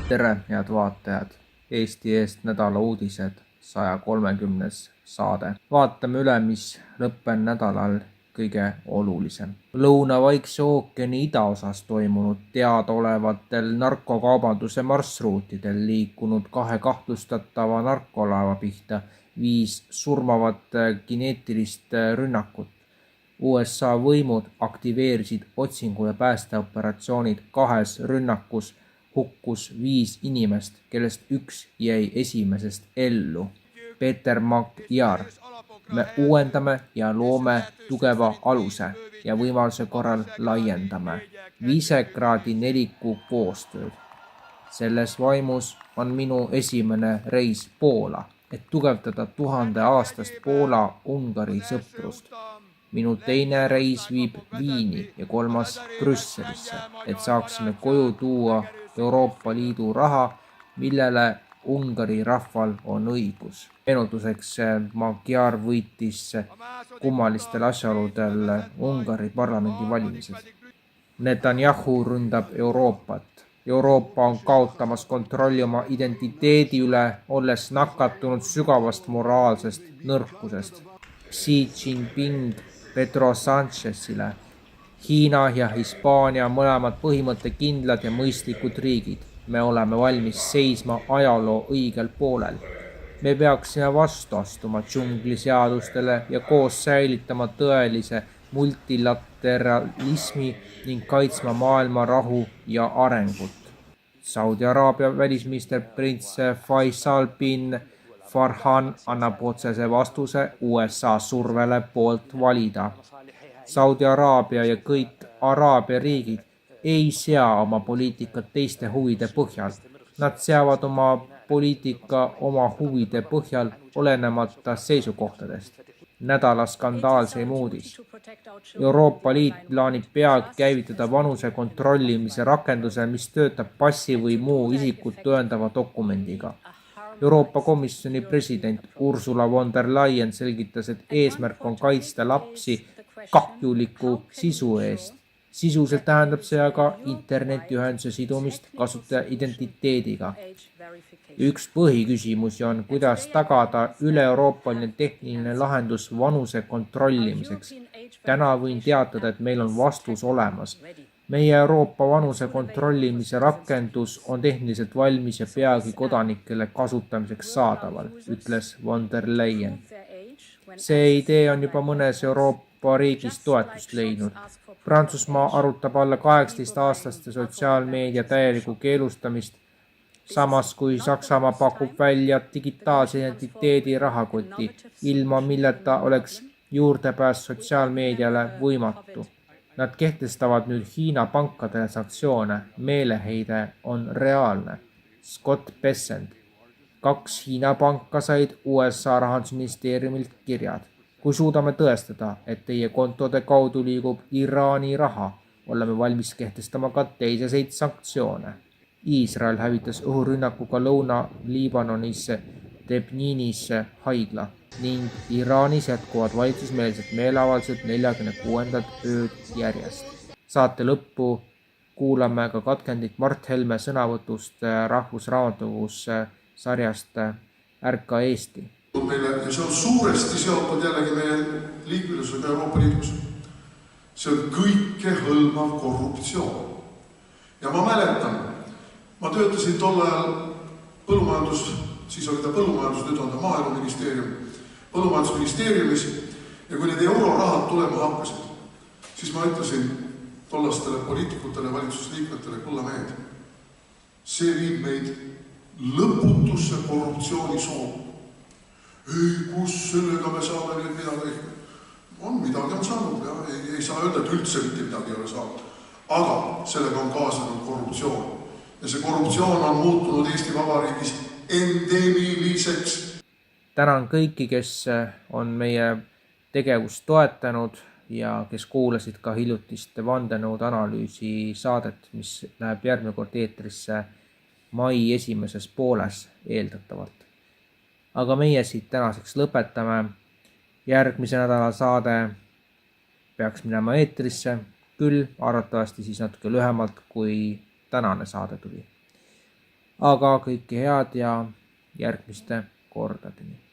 Tere, head vaatajad! Eesti eest nädala uudised 130. saade. Vaatame üle, mis lõppenud nädalal kõige olulisem. Lõuna-Vaikse ookeani idaosas toimunud teadaolevatel narkokaubanduse marsruutidel liikunud 2 kahtlustatava narkolaeva pihta 5 surmavat kineetilist rünnakut. USA võimud aktiveerisid otsingu- ja päästeoperatsioonid 2 rünnakus, hukkus 5 inimest, kellest 1 jäi esimesest ellu. Peeter Magyar. Me uuendame ja loome tugeva aluse ja võimaluse korral laiendame Visegradi 4 koostööd. Selles vaimus on minu esimene reis Poola, et tugevdada 1000 aastast Poola-Ungari sõprust. Minu teine reis viib Viini ja 3. Brüsselisse, et saaksime koju tuua Euroopa Liidu raha, millele Ungari rahval on õigus. Meenutuseks Magyar võitis kummalistel asjaoludel Ungari parlamendi valimised. Netanyahu ründab Euroopat. Euroopa on kaotamas kontrolli oma identiteedi üle, olles nakatunud sügavast moraalsest nõrkusest. Xi Jinping Pedro Sanchezile. Hiina ja Hispaania mõlemad põhimõttekindlad ja mõistlikud riigid. Me oleme valmis seisma ajaloo õigel poolel. Me peaksime vastu astuma džungliseadustele ja koos säilitama tõelise multilateralismi ning kaitsma maailma rahu ja arengut. Saudi Araabia välisminister prints Faisal bin Farhan annab otsese vastuse USA survele poolt valida. Saudi Araabia ja kõik Araabia riigid ei sea oma poliitikat teiste huvide põhjal. Nad seavad oma poliitika oma huvide põhjal olenemata seisukohtadest. Nädala skandaalseim uudis. Euroopa Liit plaanib peagi käivitada vanuse kontrollimise rakenduse, mis töötab passi või muu isikut tõendava dokumendiga. Euroopa Komisjoni president Ursula von der Leyen selgitas, et eesmärk on kaitsta lapsi kahjuliku sisu eest. Sisuliselt tähendab see aga internetiühenduse sidumist kasutaja identiteediga. Üks põhiküsimusi on, kuidas tagada üle-euroopaline tehniline lahendus vanuse kontrollimiseks. Täna võin teatada, et meil on vastus olemas. Meie Euroopa vanuse kontrollimise rakendus on tehniliselt valmis ja peagi kodanikele kasutamiseks saadaval, ütles von der Leyen. See idee on juba mõnes Euroopa riigis toetust leidnud. Prantsusmaa arutab alla 18-aastaste sotsiaalmeedia täielikku keelustamist, samas kui Saksamaa pakub välja digitaalse identiteedi rahakoti, ilma milleta oleks juurdepääs sotsiaalmeediale võimatu. Nad kehtestavad nüüd Hiina pankadele sanktsioone. Meeleheide on reaalne. Scott Bessent. 2 Hiina panka said USA rahandusministeeriumilt kirjad. Kui suudame tõestada, et teie kontode kaudu liigub Iraani raha, oleme valmis kehtestama ka teiseseid sanktsioone. Iisrael hävitas õhurünnakuga Lõuna-Liibanonis Debninis haigla ning Iraanis jätkuvad valitsusmeelsed meeleavaldused 46. ööd järjest. Saate lõppu kuulame ka katkendit Mart Helme sõnavõtust Rahvusraamatukogus sarjast Ärka Eesti. Ja see on suuresti seotud jällegi meie liikmesusega Euroopa Liidus. See on kõikehõlmav korruptsioon. Ja ma mäletan, ma töötasin tol ajal siis oli ta põllumajandus, nüüd on ta maaeluministeerium, põllumajandusministeeriumis, ja kui need eurorahad tulema hakkasid, siis ma ütlesin tollastele poliitikutele, valitsusliikmetele, kulla mehed, see viib meid lõputusse korruptsioonisoomu. Ei, kus sellega me saame nüüd midagi? Midagi on saanud, ja ei saa öelda, et üldse mitte midagi ei ole saanud. Aga sellega on kaasanud korruptsioon. Ja see korruptsioon on muutunud Eesti Vabariigis endemiliseks. Tänan kõiki, kes on meie tegevust toetanud ja kes kuulasid ka hiljutist vandenõude analüüsi saadet, mis läheb järgmine kord eetrisse mai esimeses pooles eeldatavalt. Aga meie siit tänaseks lõpetame. Järgmise nädala saade peaks minema eetrisse, küll arvatavasti siis natuke lühemalt kui tänane saade tuli. aga kõike head ja järgmiste kordadeni.